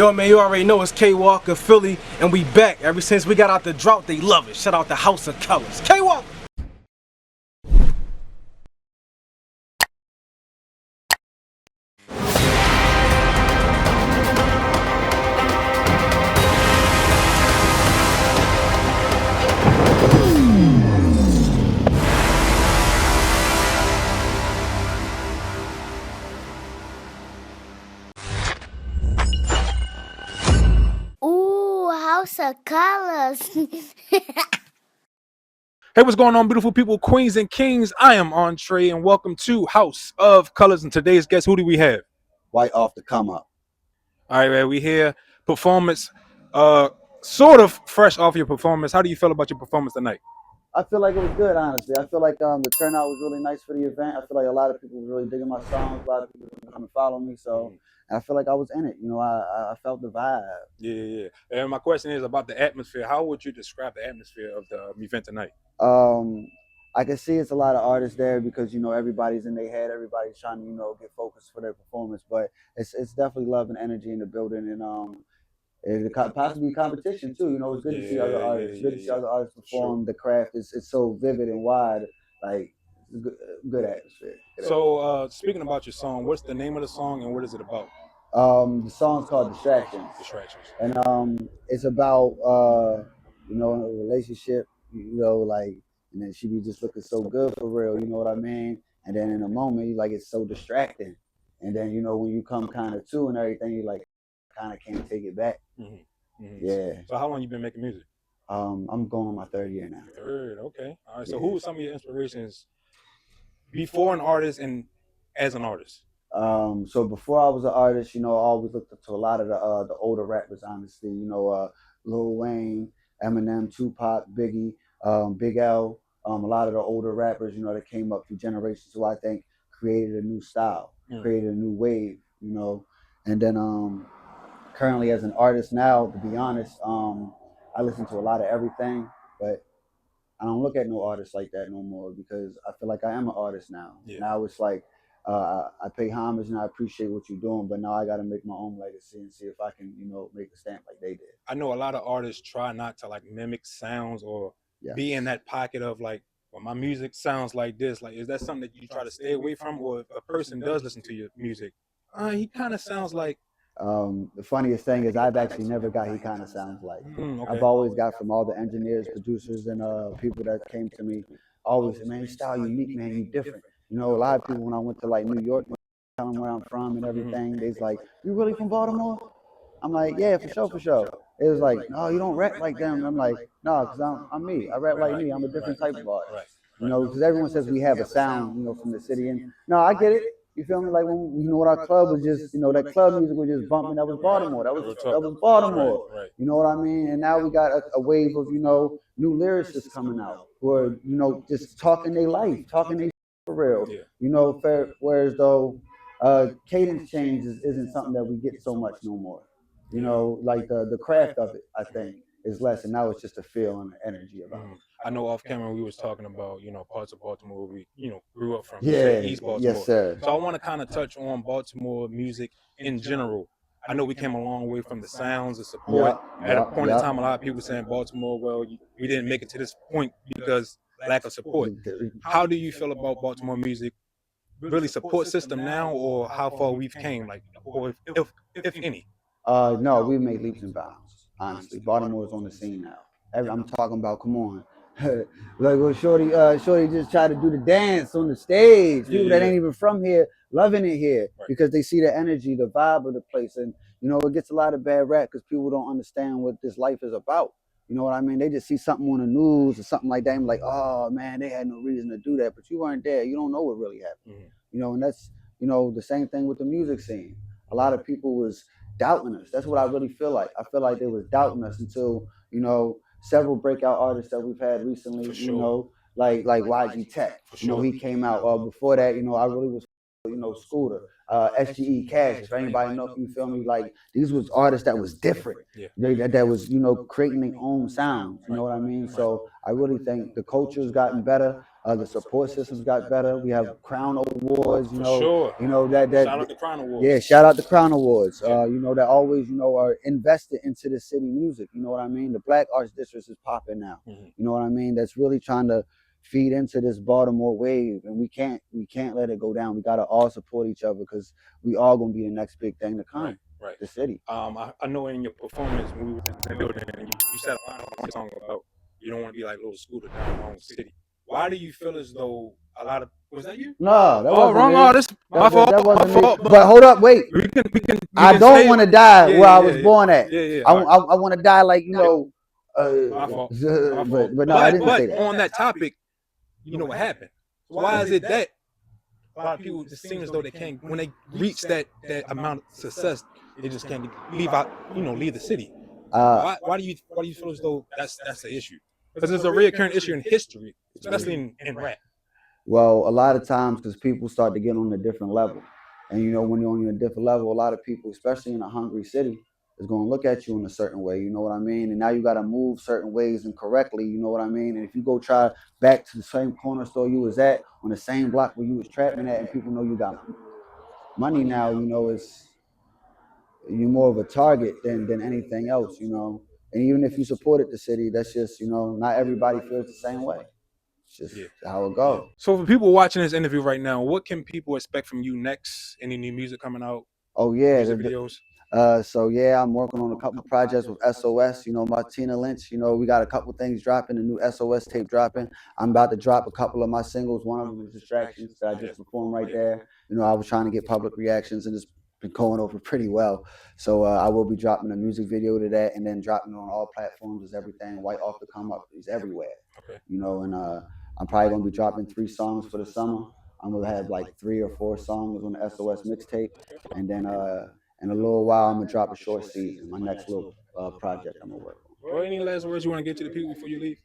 Yo, man, you already know it's K Walker, Philly, and we back. Ever since we got out the drought, they love it. Shout out the House of Colors. K Walker! Ooh, House of Colors. Hey, what's going on, beautiful people, queens and kings? I am Entré, and welcome to House of Colors. And today's guest, who do we have? Wyte off the come up. All right, man, we here. Performance, sort of fresh off your performance. How do you feel about your performance tonight? I feel like it was good, honestly. I feel like the turnout was really nice for the event. I feel like a lot of people were really digging my songs. A lot of people come and follow me. So and I feel like I was in it. You know, I felt the vibe. Yeah. And my question is about the atmosphere. How would you describe the atmosphere of the event tonight? I can see it's a lot of artists there because, you know, everybody's in their head. Everybody's trying to, you know, get focused for their performance. But it's definitely love and energy in the building. And it possibly competition too. You know, it's good to see other artists. Good to see other artists perform. The craft is so vivid and wide. Like good atmosphere. So, speaking about your song, what's the name of the song and what is it about? The song's called Distractions, Distractions. and it's about you know, a relationship. You know, like, and then she be just looking so good for real. You know what I mean? And then in a moment, you like it's so distracting. And then you know when you come kind of to and everything, you like kind of can't take it back. Yeah. So how long you been making music? I'm going on my third year now. Third, okay. All right. So who were some of your inspirations before an artist and as an artist? So before I was an artist, you know, I always looked up to a lot of the older rappers, honestly. You know, Lil Wayne, Eminem, Tupac, Biggie, Big L, a lot of the older rappers, you know, that came up through generations who I think created a new style, created a new wave, you know. And then currently as an artist now, to be honest, I listen to a lot of everything, but I don't look at no artist like that no more because I feel like I am an artist now. Yeah. Now it's like I pay homage and I appreciate what you're doing, but now I got to make my own legacy and see if I can, you know, make a stamp like they did. I know a lot of artists try not to like mimic sounds or be in that pocket of like, well, my music sounds like this. Like, is that something that you try to stay away from? Or if a person does listen to your music, he kind of sounds like. The funniest thing is I've actually never got he kind of sounds like. Okay. I've always got from all the engineers, producers, and people that came to me, always said, man, your style unique, man, you different. You know, a lot of people when I went to like New York, tell them where I'm from and everything, they's like, you really from Baltimore? I'm like, yeah, for sure, for sure. It was like, no, you don't rap like them. I'm like, no, because I'm me. I rap like me. I'm a different type of artist. You know, because everyone says we have a sound, you know, from the city. And no, I get it. You feel me? Like when you know what our club was just, you know, that club music was just bumping. That was Baltimore. That was Baltimore. You know what I mean? And now we got a wave of, you know, new lyricists coming out who are, you know, just talking their life, talking their for real. You know, whereas though cadence change isn't something that we get so much no more. You know, like the craft of it, I think, is less, and now it's just a feel and energy about it. I know off camera we was talking about, you know, parts of Baltimore we, you know, grew up from. Yeah, East Baltimore. yes, sir. So I want to kind of touch on Baltimore music in general. I know we came a long way from the sounds, the support. At a point in time, a lot of people saying Baltimore, well, we didn't make it to this point because lack of support. How do you feel about Baltimore music? Really support system now, or how far we've came, like, or if any? No, we made leaps and bounds. Honestly, Baltimore's on the scene now. I'm talking about, come on, like well, Shorty just tried to do the dance on the stage. People that ain't even from here loving it here because they see the energy, the vibe of the place, and you know it gets a lot of bad rap because people don't understand what this life is about. You know what I mean? They just see something on the news or something like that and like, oh man, they had no reason to do that, but you weren't there. You don't know what really happened. You know, and that's, you know, the same thing with the music scene. A lot of people was doubting us. That's what I really feel like. I feel like they was doubting us until, you know, several breakout artists that we've had recently, you know, like YG Tech. You know, he came out. Before that, you know, I really was, you know, Scooter, SGE Cash. If anybody know, you feel me? Like these was artists that was different. That was, you know, creating their own sounds. You know what I mean? So I really think the culture's gotten better. The support systems got better. We have Crown Awards, For sure. that Shout out to Crown Awards. yeah, shout out to Crown Awards. Yeah. That always, are invested into the city music. You know what I mean? The Black Arts District is popping now. Mhm. You know what I mean? That's really trying to feed into this Baltimore wave, and we can't let it go down. We gotta all support each other because we all gonna be the next big thing to come. Right. The city. I know in your performance when we were in the building, you said a song about you don't want to be like little Scooter down in our own city. Why do you feel as though a lot of was that you? No, that wasn't wrong me. artist. My fault. That wasn't My fault. me. But hold up, wait. We can I don't want to die Yeah, where I yeah, was yeah. born at. Yeah. I want to die like My fault. but no, I didn't say that. On that topic, you know what happened. So why is it that a lot of people just seem as though they can't, when they reach that amount of success, they just can't leave the city. Why do you feel as though that's the issue? Because it's a recurring issue in history, especially in rap. Well, a lot of times because people start to get on a different level, and when you're on a different level, a lot of people, especially in a hungry city, is going to look at you in a certain way. You know what I mean? And now you got to move certain ways and correctly. You know what I mean? And if you go try back to the same corner store you was at on the same block where you was trapping at, and people know you got money now, you're more of a target than anything else. And even if you supported the city, that's just not everybody feels the same way. It's just how it goes. So for people watching this interview right now, what can people expect from you next? Any new music coming out? Oh yeah, music videos. So yeah, I'm working on a couple projects with SOS. Martina Lynch. We got a couple things dropping. A new SOS tape dropping. I'm about to drop a couple of my singles. One of them is Distractions that I just performed right there. I was trying to get public reactions and it's been going over pretty well. So I will be dropping a music video to that, and then dropping it on all platforms. Is everything Wyte off the come up. He's everywhere. Okay. And I'm probably gonna be dropping 3 songs for the summer. I'm gonna have like 3 or 4 songs on the SOS mixtape, and then in a little while I'm gonna drop a short season, my next little project I'm gonna work on. Well, any last words you want to get to the people before you leave?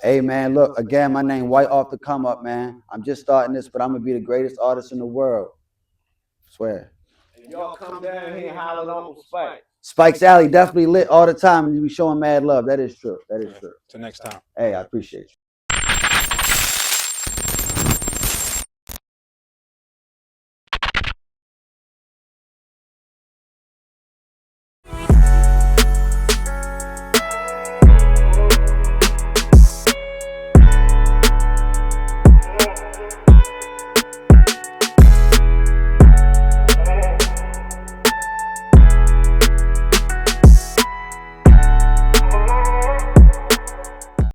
Hey man, look, again, my name Wyte off the come up, man. I'm just starting this, but I'm gonna be the greatest artist in the world. I swear. Y'all come down here and holler at Uncle Spike. Spike's Alley definitely lit all the time, and you be showing mad love. That is true. That is true. Till next time. Hey, I appreciate you.